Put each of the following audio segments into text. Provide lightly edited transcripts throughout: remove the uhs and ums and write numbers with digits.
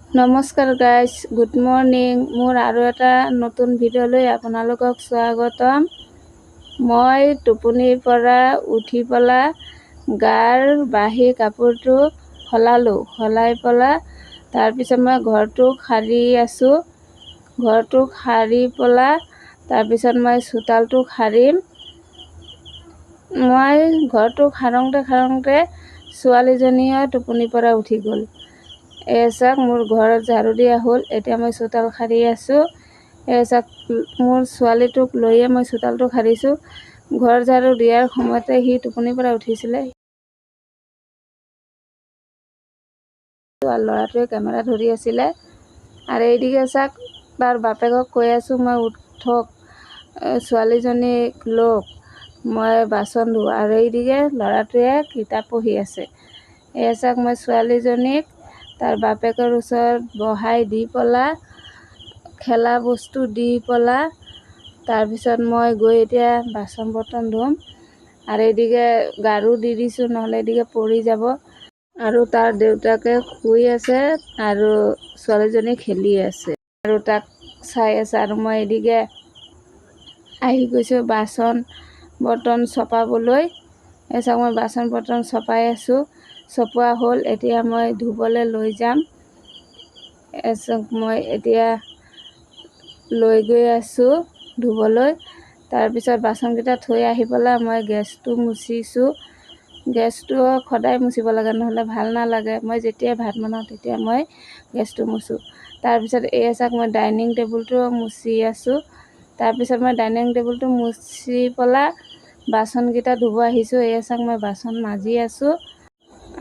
নমস্কাৰ guys, good morning. মোৰ আৰু এটা নতুন ভিডিঅ'লৈ আপোনালোকক স্বাগতম। মই টোপনিৰ পৰা উঠি পেলাই গাৰ বাহিৰ কাপোৰটো সলাই পেলাই তাৰপিছত মই ঘৰটো সাৰি আছোঁ। ঘৰটো সাৰি পেলাই তাৰপিছত মই চোতালটো সাৰিম। মই ঘৰটো সাৰোঁতে ছোৱালীজনীয়ে টোপনিৰ পৰা উঠি গ'ল। চাওক, মোৰ ঘৰত ঝাৰু দিয়া হ'ল। এতিয়া মই চোতাল সাৰি আছোঁ। চাওক, মোৰ ছোৱালীটোক লৈয়ে মই চোতালটো সাৰিছোঁ। ঘৰ ঝাৰু দিয়াৰ সময়তে সি টোপনিৰ পৰা উঠিছিলে। ল'ৰাটোৱে কেমেৰা ধৰি আছিলে। আৰু এইদিকে চাওক, তাৰ বাপেকক কৈ আছোঁ মই উঠক, ছোৱালীজনীক লওক, মই বাচন ধোওঁ। আৰু এইদিকে ল'ৰাটোৱে কিতাপ পঢ়ি আছে। চাওক, মই ছোৱালীজনীক তাৰ বাপেকৰ ওচৰত বহাই দি পেলাই খেলা বস্তু দি পেলাই তাৰপিছত মই গৈ এতিয়া বাচন বৰ্তন ধুম। আৰু এইদিকে গাৰু দি দিছোঁ, নহ'লে এইদিকে পৰি যাব। আৰু তাৰ দেউতাকে শুই আছে আৰু ছোৱালীজনী খেলি আছে আৰু তাক চাই আছে। আৰু মই এইদিকে আহি গৈছোঁ বাচন বৰ্তন চপাবলৈ। চাওক, মই বাচন বৰ্তন চপাই আছোঁ। চপোৱা হ'ল, এতিয়া মই ধুবলৈ লৈ যাম। চাওক, মই এতিয়া লৈ গৈ আছোঁ ধুবলৈ। তাৰপিছত বাচনকেইটা থৈ আহি পেলাই মই গেছটো মুচিছোঁ। গেছটো সদায় মুচিব লাগে, নহ'লে ভাল নালাগে। মই যেতিয়াই ভাত বনাওঁ তেতিয়া মই গেছটো মুচোঁ। তাৰপিছত চাওক, মই ডাইনিং টেবুলটো মুচি আছোঁ। তাৰপিছত মই ডাইনিং টেবুলটো মুচি পেলাই বাচনকেইটা ধুব আহিছোঁ। চাওক, মই বাচন মাজি আছোঁ।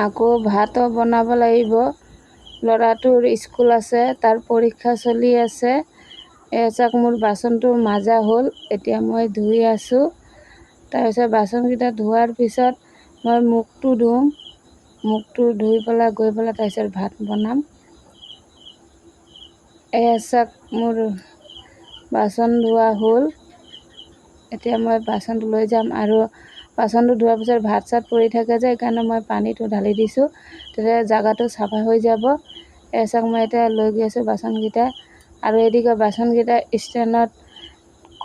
আকৌ ভাতো বনাব লাগিব। ল'ৰাটোৰ স্কুল আছে, তাৰ পৰীক্ষা চলি আছে। চাওক, মোৰ বাচনটো মাজা হ'ল। এতিয়া মই ধুই আছোঁ। তাৰপিছত বাচনকেইটা ধোৱাৰ পিছত মই মুখটো ধুম। মুখটো ধুই পেলাই গৈ পেলাই তাৰপিছত ভাত বনাম। চাওক, মোৰ বাচন ধোৱা হ'ল। এতিয়া মই বাচনটো লৈ যাম। আৰু বাচনটো ধোৱাৰ পিছত ভাত চাত পৰি থাকে যে, সেইকাৰণে মই পানীটো ঢালি দিছোঁ, তেতিয়া জেগাটো চাফা হৈ যাব। চাওক, মই এতিয়া লৈ গৈ আছোঁ বাচনকেইটা। আৰু এইদিকে বাচনকেইটা ষ্টেণ্ডত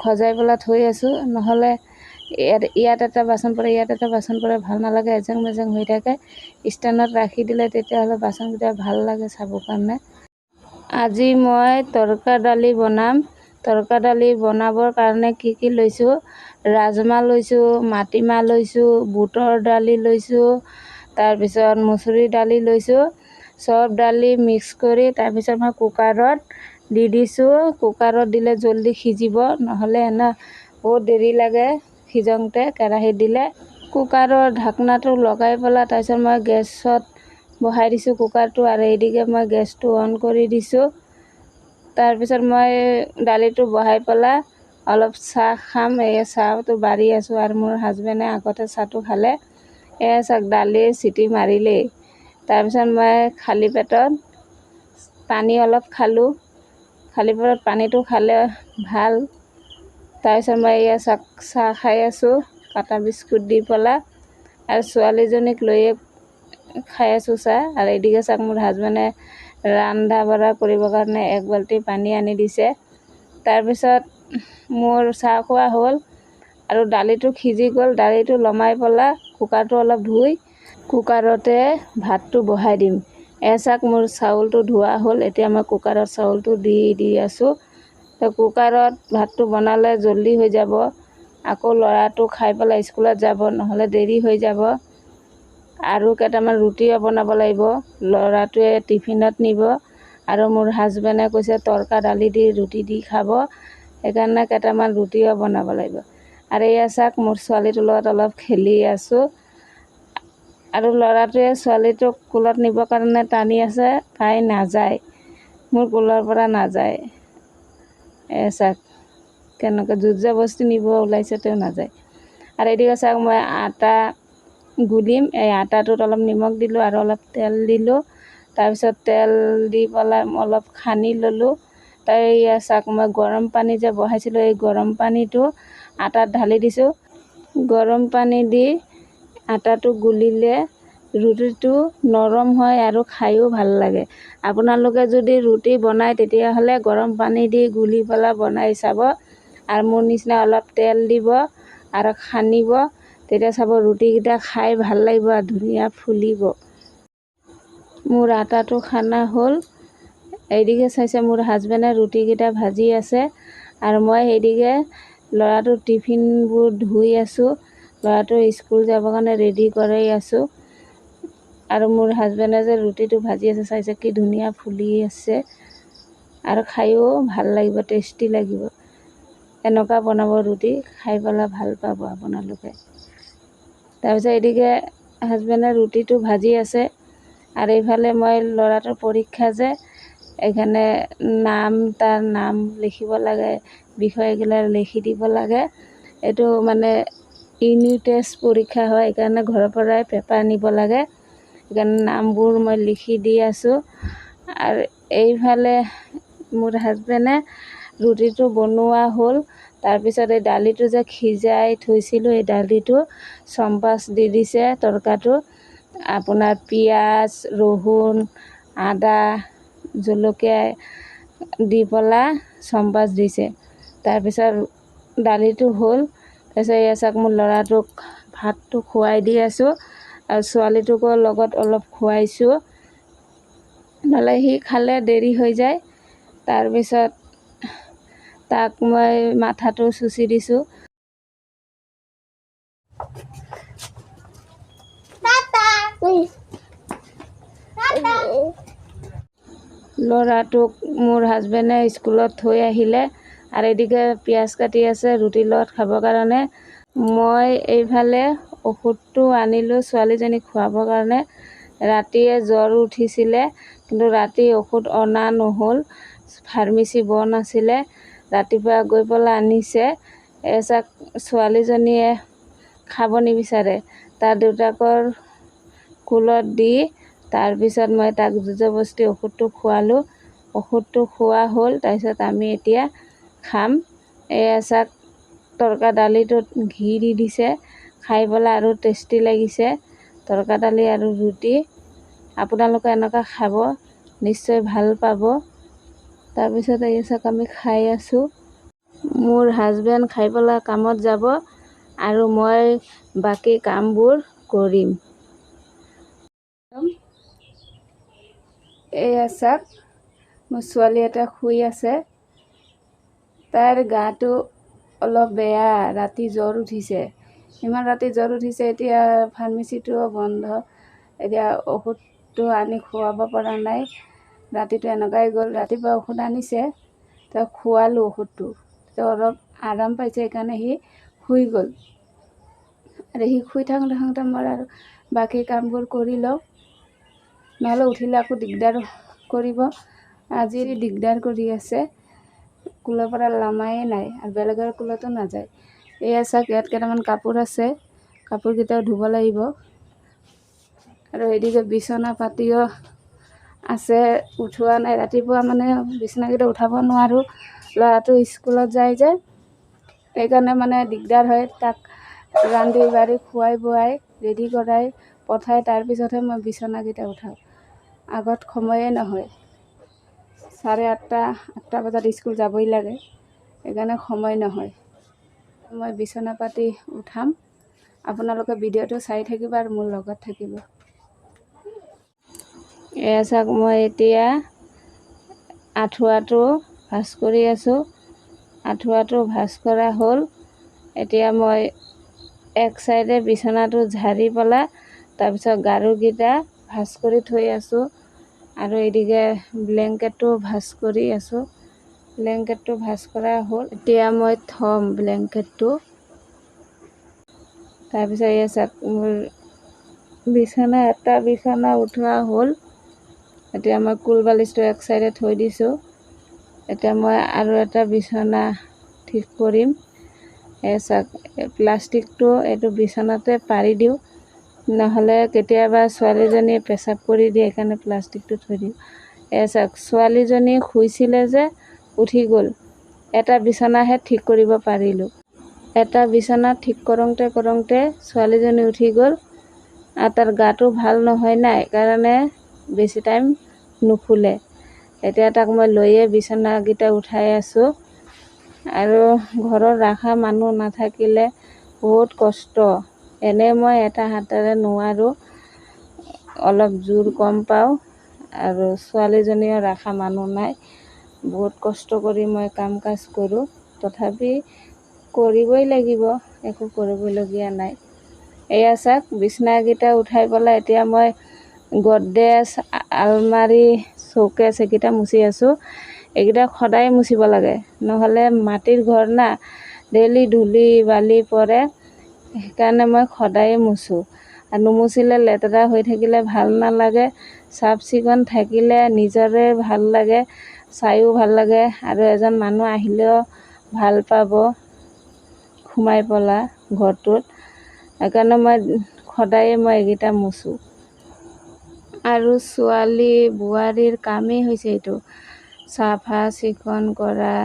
সজাই পেলাই থৈ আছোঁ, নহ'লে ইয়াত এটা বাচন পৰে, ইয়াত এটা বাচন পৰে, ভাল নালাগে, এজেং মেজেং হৈ থাকে। ষ্টেণ্ডত ৰাখি দিলে তেতিয়াহ'লে বাচনকেইটা ভাল লাগে চাবৰ কাৰণে। আজি মই তৰকা দালি বনাম। তৰকা দালি বনাবৰ কাৰণে কি লৈছোঁ? ৰাজমাহ লৈছোঁ, মাটিমাহ লৈছোঁ, বুটৰ দালি লৈছোঁ, তাৰপিছত মচুৰি দালি লৈছোঁ। চব দালি মিক্স কৰি তাৰপিছত মই কুকাৰত দি দিছোঁ। কুকাৰত দিলে জল্দি সিজিব, নহ'লে বহুত দেৰি লাগে সিজোঁতে কেৰাহীত দিলে। কুকাৰৰ ঢাকনাটো লগাই পেলাই তাৰপিছত মই গেছত বহাই দিছোঁ কুকাৰটো। আৰু এইদিকে মই গেছটো অন কৰি দিছোঁ। তাৰপিছত মই দালিটো বহাই পেলাই অলপ চাহ খাম। চাহটো বাঢ়ি আছোঁ। আৰু মোৰ হাজবেণ্ডে আগতে চাহটো খালে। চাওক, দালিৰ চিটি মাৰিলেই। তাৰপিছত মই খালী পেটত পানী অলপ খালোঁ। খালী পেটত পানীটো খালে ভাল। তাৰপিছত মই চাওক, চাহ খাই আছোঁ কাটা বিস্কুট দি পেলাই। আৰু ছোৱালীজনীক লৈয়ে খাই আছোঁ চাহ। আৰু এইদিকে চাওক, মোৰ হাজবেণ্ডে ৰন্ধা বঢ়া কৰিবৰ কাৰণে 1 বাল্টি পানী আনি দিছে। তাৰপিছত মোৰ চাহ খোৱা হ'ল আৰু দালিটো সিজি গ'ল। দালিটো লমাই পেলাই কুকাৰটো অলপ ধুই কুকাৰতে ভাতটো বহাই দিম। চাওক, মোৰ চাউলটো ধোৱা হ'ল। এতিয়া মই কুকাৰত চাউলটো দি আছোঁ। কুকাৰত ভাতটো বনালে জল্দি হৈ যাব। আকৌ ল'ৰাটো খাই পেলাই স্কুলত যাব, নহ'লে দেৰি হৈ যাব। আৰু কেইটামান ৰুটিও বনাব লাগিব, ল'ৰাটোৱে টিফিনত নিব। আৰু মোৰ হাজবেণ্ডে কৈছে তৰকা দালি দি ৰুটি দি খাব, সেইকাৰণে কেইটামান ৰুটিও বনাব লাগিব। আৰু চাওক, মোৰ ছোৱালীটোৰ লগত অলপ খেলি আছোঁ। আৰু ল'ৰাটোৱে ছোৱালীটোক স্কুলত নিবৰ কাৰণে টানি আছে, তাই নাযায়, মোৰ কোলৰ পৰা নাযায়। চাওক, কেনেকৈ জোৰ-জবৰদস্তি নিব ওলাইছে, তেওঁ নাযায়। আৰু এইদিকে চাওক, মই আটা গুলিম। আটাটোত অলপ নিমখ দিলোঁ আৰু অলপ তেল দিলোঁ। তাৰপিছত তেল দি পেলাই অলপ সানি ল'লোঁ। চাওক, মই গৰম পানী যে বহাইছিলোঁ, এই গৰম পানীটো আটাত ঢালি দিছোঁ। গৰম পানী দি আটাটো গুলিলে ৰুটিটো নৰম হয় আৰু খায়ো ভাল লাগে। আপোনালোকে যদি ৰুটি বনায় তেতিয়াহ'লে গৰম পানী দি গুলি পেলাই বনাই চাব আৰু মোৰ নিচিনা অলপ তেল দিব আৰু সানিব, তেতিয়া চাব ৰুটিকেইটা খাই ভাল লাগিব আৰু ধুনীয়া ফুলিব। মোৰ আটাটো খানা হ'ল। এইদিকে চাইছে মোৰ হাজবেণ্ডে ৰুটিকেইটা ভাজি আছে আৰু মই সেইদিকে ল'ৰাটোৰ টিফিনবোৰ ধুই আছোঁ। ল'ৰাটো স্কুল যাবৰ কাৰণে ৰেডি কৰি আছোঁ আৰু মোৰ হাজবেণ্ডে যে ৰুটিটো ভাজি আছে চাইছে কি ধুনীয়া ফুলি আছে আৰু খায়ো ভাল লাগিব, টেষ্টি লাগিব। এনেকুৱা বনাব ৰুটি, খাই পেলাই ভাল পাব আপোনালোকে। তাৰপিছত এইদিকে হাজবেণ্ডে ৰুটিটো ভাজি আছে আৰু এইফালে মই ল'ৰাটোৰ পৰীক্ষা যে এখানে তাৰ নাম লিখিব লাগে, বিষয়গিলা লিখি দিব লাগে। এইটো মানে ইউনিট টেষ্ট পৰীক্ষা হয়, সেইকাৰণে ঘৰৰ পৰাই পেপাৰ নিব লাগে। সেইকাৰণে নামবোৰ মই লিখি দি আছোঁ আৰু এইফালে মোৰ হাজবেণ্ডে ৰুটিটো বনোৱা হ'ল। তাৰপিছত এই দালিটো যে সিজাই থৈছিলোঁ, এই দালিটো চম্পাছ দি দিছে তৰকাটো। আপোনাৰ পিঁয়াজ, ৰহুন, আদা, জলকীয়া দি পেলাই চম্পাছ দিছে। তাৰপিছত দালিটো হ'ল। তাৰপিছত এয়া চাওক মোৰ ল'ৰাটোক ভাতটো খুৱাই দি আছোঁ আৰু ছোৱালীটোকো লগত অলপ খুৱাইছোঁ, নহ'লে সি খালে দেৰি হৈ যায়। তাৰপিছত তাক মই মাথাটো চুচি দিছোঁ। ল'ৰাটোক মোৰ হাজবেণ্ডে স্কুলত থৈ আহিলে আৰু এদিকে পিঁয়াজ কাটি আছে ৰুটিৰ লগত খাবৰ কাৰণে। মই এইফালে ঔষধটো আনিলোঁ ছোৱালীজনীক খুৱাবৰ কাৰণে। ৰাতিয়ে জ্বৰ উঠিছিলে, কিন্তু ৰাতি ঔষধ অনা নহ'ল, ফাৰ্মেচি বন্ধ আছিলে। ৰাতিপুৱা গৈ পেলাই আনিছে। এচাক ছোৱালীজনীয়ে খাব নিবিচাৰে, তাৰ দেউতাকৰ কুলত দি তাৰপিছত মই তাক জবৰদস্তি ঔষধটো খোৱালোঁ। ঔষধটো খোৱা হ'ল। তাৰপিছত আমি এতিয়া খাম। এয়া চাক তৰকা দালিটোত ঘি দি দিছে, খাই পেলাই আৰু টেষ্টি লাগিছে তৰকা দালি আৰু ৰুটি। আপোনালোকে এনেকুৱা খাব, নিশ্চয় ভাল পাব। তাৰপিছত এয়া চাক আমি খাই আছোঁ। মোৰ হাজবেণ্ড খাই পেলাই কামত যাব আৰু মই বাকী কামবোৰ কৰিম। এয়া চাওক মোৰ ছোৱালী এটা শুই আছে। তাইৰ গাটো অলপ বেয়া, ৰাতি জ্বৰ উঠিছে। ইমান ৰাতি জ্বৰ উঠিছে, এতিয়া ফাৰ্মেচিটোও বন্ধ। এতিয়া ঔষধটো আনি খুৱাব পৰা নাই। ৰাতিটো এনেকুৱাই গ'ল। ৰাতিপুৱা ঔষধ আনিছে, তো খোৱালোঁ ঔষধটো, তো অলপ আৰাম পাইছে, সেইকাৰণে সি শুই গ'ল। আৰু সি শুই থাকোঁতে মই আৰু বাকী কামবোৰ কৰি লওঁ, নহ'লে উঠিলে আকৌ দিগদাৰ কৰিব। আজি দিগদাৰ কৰি আছে, কুলৰ পৰা লামায়ে নাই আৰু বেলেগৰ কুলতো নাযায়। এয়া চাওক ইয়াত কেইটামান কাপোৰ আছে, কাপোৰকেইটাও ধুব লাগিব। আৰু এদিকে বিচনা পাতিও আছে, উঠোৱা নাই। ৰাতিপুৱা মানে বিচনাকেইটা উঠাব নোৱাৰোঁ, ল'ৰাটো স্কুলত যায় যে, সেইকাৰণে মানে দিগদাৰ হয়। তাক ৰান্ধি বাঢ়ি খুৱাই বোৱাই ৰেডি কৰাই পঠাই তাৰপিছতহে মই বিচনাকেইটা উঠাওঁ। আগত সময়ে নহয়, 8:30 বজাত স্কুল যাবই লাগে, সেইকাৰণে সময় নহয়। মই বিচনা পাতি উঠাম, আপোনালোকে ভিডিঅ'টো চাই থাকিব আৰু মোৰ লগত থাকিব। এয়া চাওক মই এতিয়া আঁঠুৱাটো ভাঁজ কৰি আছোঁ। আঁঠুৱাটো ভাঁজ কৰা হ'ল। এতিয়া মই এক চাইডে বিচনাটো ঝাৰি পেলাই তাৰপিছত গাৰুকেইটা ভাঁজ কৰি থৈ আছোঁ আৰু এইদিকে ব্লেংকেটটো ভাঁজ কৰি আছোঁ। ব্লেংকেটটো ভাঁজ কৰা হ'ল। এতিয়া মই থ'ম ব্লেংকেটটো। তাৰপিছত এই চাওক মোৰ বিচনা উঠোৱা হ'ল। এতিয়া মই কুল বালিচটো এক চাইডে থৈ দিছোঁ। এতিয়া মই আৰু এটা বিচনা ঠিক কৰিম। এই চাওক প্লাষ্টিকটো এইটো বিচনাতে পাৰি দিওঁ, নহ'লে কেতিয়াবা ছোৱালীজনীয়ে পেচাব কৰি দিয়ে, সেইকাৰণে প্লাষ্টিকটো থৈ দিওঁ। এই চাওক ছোৱালীজনী শুইছিলে যে উঠি গ'ল, এটা বিচনাহে ঠিক কৰিব পাৰিলোঁ। এটা বিচনা ঠিক কৰোঁতে ছোৱালীজনী উঠি গ'ল আৰু তাৰ গাটো ভাল নহয় না, সেইকাৰণে বেছি টাইম নুশুলে। এতিয়া তাক মই লৈয়ে বিচনাকেইটা উঠাই আছোঁ। আৰু ঘৰত ৰখা মানুহ নাথাকিলে বহুত কষ্ট। এনে মই এটা হাতেৰে নোৱাৰোঁ, অলপ জোৰ কম পাওঁ। আৰু ছোৱালীজনীও ৰখা মানুহ নাই, বহুত কষ্ট কৰি মই কাম কাজ কৰোঁ। তথাপি কৰিবই লাগিব, একো কৰিবলগীয়া নাই। এয়া চাওক, বিচনাকেইটা উঠাই পেলাই এতিয়া মই গডৰেজ, আলমাৰি, চৌকেছ এইকেইটা মুচি আছোঁ। এইকেইটা সদায় মুচিব লাগে, নহ'লে মাটিৰ ঘৰ না, ডেইলি ধূলি বালি পৰে। সেইকাৰণে মই সদায়ে মুচোঁ। আৰু নুমুচিলে লেতেৰা হৈ থাকিলে ভাল নালাগে। চাফ চিকুণ থাকিলে নিজৰে ভাল লাগে, চায়ো ভাল লাগে, আৰু এজন মানুহ আহিলেও ভাল পাব সোমাই পেলাই ঘৰটোত। সেইকাৰণে সদায়ে মই এইকেইটা মুচোঁ। আৰু ছোৱালী বোৱাৰীৰ কামেই হৈছে এইটো, চাফা চিকুণ কৰা,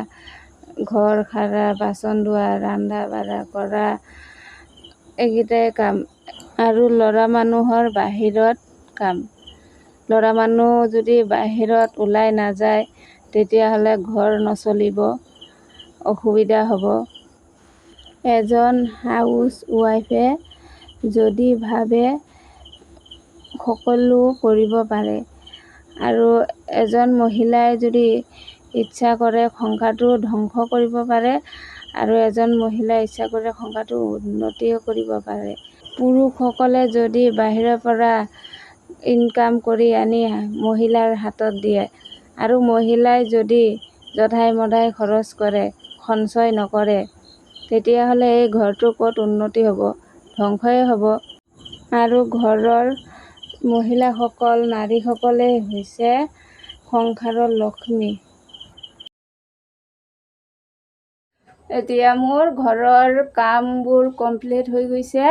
ঘৰ সাৰা, বাচন ধোৱা, ৰন্ধা বঢ়া কৰা, এইকেইটাই কাম। আৰু ল'ৰা মানুহৰ বাহিৰত কাম। ল'ৰা মানুহ যদি বাহিৰত ওলাই নাযায়, তেতিয়াহ'লে ঘৰ নচলিব, অসুবিধা হ'ব। এজন হাউচ ৱাইফে যদি ভাবে সকলো কৰিব পাৰে, আৰু এজন মহিলাই যদি ইচ্ছা কৰে সংসাৰটো ধ্বংস কৰিব পাৰে, আৰু এজন মহিলাই ইচ্ছা কৰে সংসাৰটো উন্নতিও কৰিব পাৰে। পুৰুষসকলে যদি বাহিৰৰ পৰা ইনকাম কৰি আনি মহিলাৰ হাতত দিয়ে, আৰু মহিলাই যদি জধাই মধাই খৰচ কৰে, সঞ্চয় নকৰে, তেতিয়াহ'লে এই ঘৰটো ক'ত উন্নতি হ'ব, ধ্বংসই হ'ব। আৰু ঘৰৰ মহিলাসকল, নাৰীসকলেই হৈছে সংসাৰৰ লক্ষ্মী। এতিয়া মোৰ ঘৰৰ কামবোৰ কমপ্লিট হৈ গৈছে।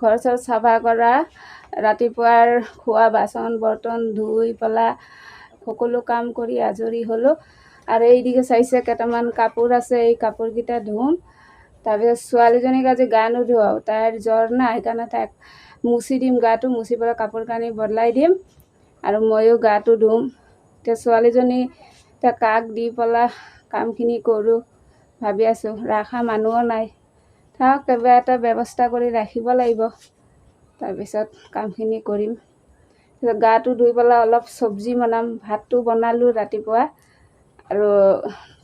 ঘৰ চৰ চাফা কৰা, ৰাতিপুৱাৰ খোৱা বাচন বৰ্তন ধুই পেলাই সকলো কাম কৰি আজৰি হ'লোঁ। আৰু এইদিকে চাইছে কেইটামান কাপোৰ আছে, এই কাপোৰকেইটা ধুম। তাৰপিছত ছোৱালীজনীক আজি গা নুধুৱাওঁ, তাইৰ জ্বৰ না, সেইকাৰণে তাইক মুচি দিম, গাটো মুচি পেলাই কাপোৰ কানি বদলাই দিম, আৰু ময়ো গাটো ধুম। এতিয়া ছোৱালীজনী এতিয়া কাক দি পেলাই কামখিনি কৰোঁ ভাবি আছোঁ। ৰখা মানুহো নাই, থাকক কিবা এটা ব্যৱস্থা কৰি ৰাখিব লাগিব, তাৰপিছত কামখিনি কৰিম। গাটো ধুই পেলাই অলপ চব্জি বনাম। ভাতটো বনালোঁ ৰাতিপুৱা, আৰু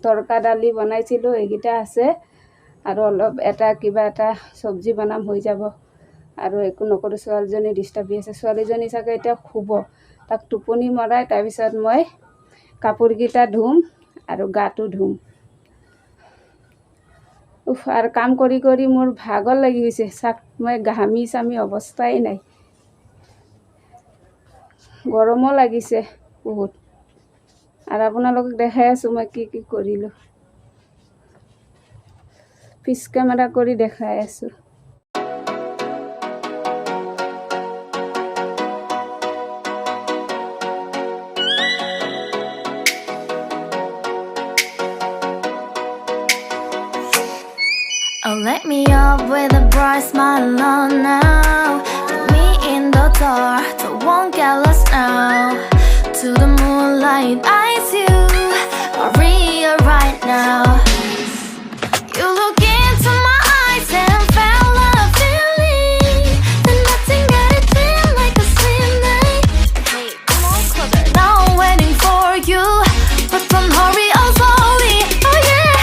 তৰকা দালি বনাইছিলোঁ, এইকেইটা আছে। আৰু অলপ কিবা এটা চব্জি বনাম, হৈ যাব। আৰু একো নকৰোঁ। ছোৱালীজনী ডিষ্টাৰ্ব দি আছে, ছোৱালীজনী চাগে এতিয়া শুব। তাক টোপনি মৰাই তাৰপিছত মই কাপোৰকেইটা ধুম আৰু গাটো ধুম। আৰু কাম কৰি কৰি মোৰ ভাগৰ লাগি গৈছে, চাক মই ঘামি চামি অৱস্থাই নাই। গৰমো লাগিছে বহুত। আৰু আপোনালোকক দেখাই আছোঁ মই কি কি কৰিলোঁ, পিছ কেমেৰা কৰি দেখাই আছোঁ। Oh, let me up with a bright smile on now. Put me in the dark, don't won't get lost now. To the moonlight, eyes you are real right now. You look into my eyes and felt a feeling, then nothing got it feel like a slim night. Hey, come on closer. Now I'm waiting for you, but don't hurry, oh slowly. Oh yeah,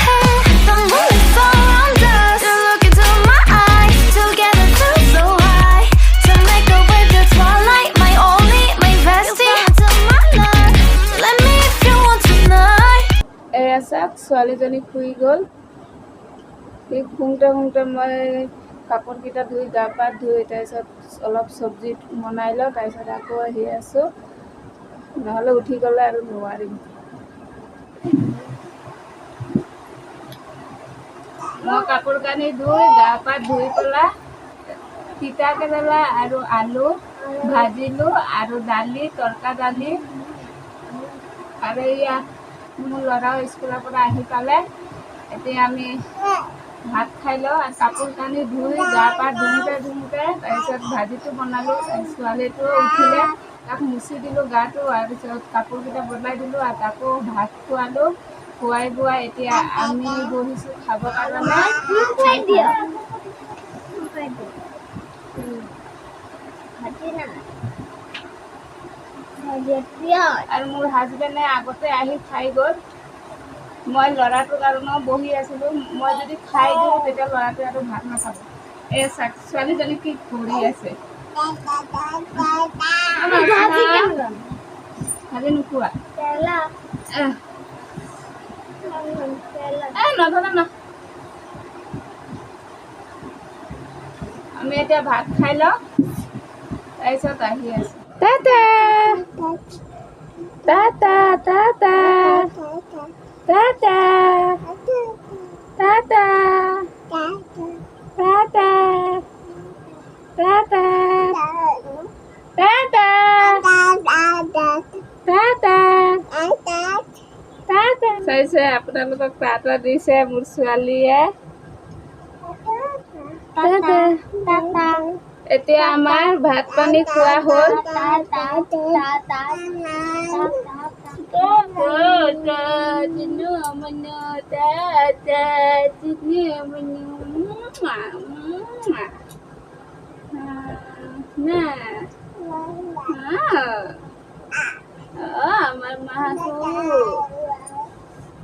the moon is around us. You look into my eyes, together feel so high. To make a way the twilight, my only, my bestie. You fall into my love, let me if you want tonight. এয়া চাওক, ছোৱালীজনী শুই গ'ল। এই শুওঁতে মই কাপোৰকেইটা ধুই গা পা ধুই তাৰপিছত অলপ চব্জি বনাই লওঁ, তাৰপিছত আকৌ আহি আছোঁ, নহ'লে উঠি গ'লে আৰু নোৱাৰিম। মই কাপোৰ কানি ধুই গা পা ধুই পেলাই তিতা কেৰেলা আৰু আলু ভাজিলোঁ, আৰু দালি, তৰকা দালি। আৰু এয়া মোৰ ল'ৰাও স্কুলৰ পৰা আহি পালে। এতিয়া আমি ভাত খাই লওঁ আৰু কাপোৰ কানি ধুই গা পা ধুওঁতে তাৰপিছত ভাজিটো বনালোঁ। ছোৱালীটোও উঠিলে, তাক মুচি দিলোঁ গাটো, তাৰপিছত কাপোৰকেইটা বদলাই দিলোঁ আৰু তাকো ভাত খোৱালোঁ। খুৱাই বোৱাই এতিয়া আমি বহিছোঁ খাবৰ কাৰণে। আৰু মোৰ হাজবেণ্ডে আগতে আহি খাই গ'ল। মই ল'ৰাটোৰ কাৰণেও বহি আছিলোঁ। মই যদি খাই দিওঁ তেতিয়া ল'ৰাটোৱে আৰু ভাত নাখাব। এই ছোৱালীজনী কি কৰি আছে? ভাজি নোখোৱা? নধৰা ন। আমি এতিয়া ভাত খাই লওঁ, তাৰপিছত আহি আছোঁ। টাটা টাটা টাটা টাটা টাটা টাটা টাটা টাটা টাটা টাটা। চাইছে আপোনালোকক টাটা দিছে মোৰ ছোৱালীয়ে। এতিয়া আমাৰ ভাত পানী খোৱা হ'ল।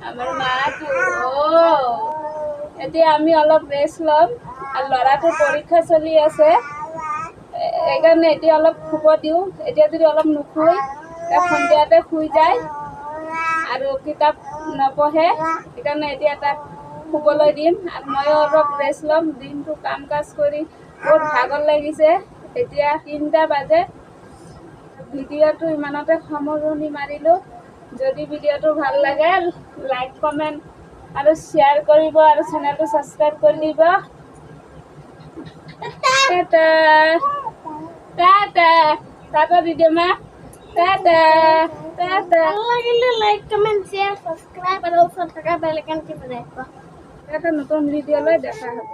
আমাৰ মাটো এতিয়া আমি অলপ ৰেষ্ট ল'ম আৰু ল'ৰাটোৰ পৰীক্ষা চলি আছে, সেইকাৰণে এতিয়া অলপ শুব দিওঁ। এতিয়া যদি অলপ নুশুই সন্ধিয়াতে শুই যায় আৰু কিতাপ নপঢ়ে, সেইকাৰণে এতিয়া তাক শুবলৈ দিম আৰু ময়ো অলপ ৰেষ্ট ল'ম। দিনটো কাম কাজ কৰি বহুত ভাগৰ লাগিছে। এতিয়া 3টা বাজে। ভিডিঅ'টো ইমানতে সামৰণি মাৰিলোঁ। যদি ভিডিঅ'টো ভাল লাগে লাইক কমেণ্ট আৰু শ্বেয়াৰ কৰিব আৰু চেনেলটো ছাবস্ক্ৰাইব কৰি দিব। টাটা টাটা টাটা দিদি মা, Tata Tata. Like comment share subscribe আৰু ওচৰত থকা বেল আইকনটো বাজাই দিব। এটা নতুন ভিডিঅ' লৈ দেখা হ'ব।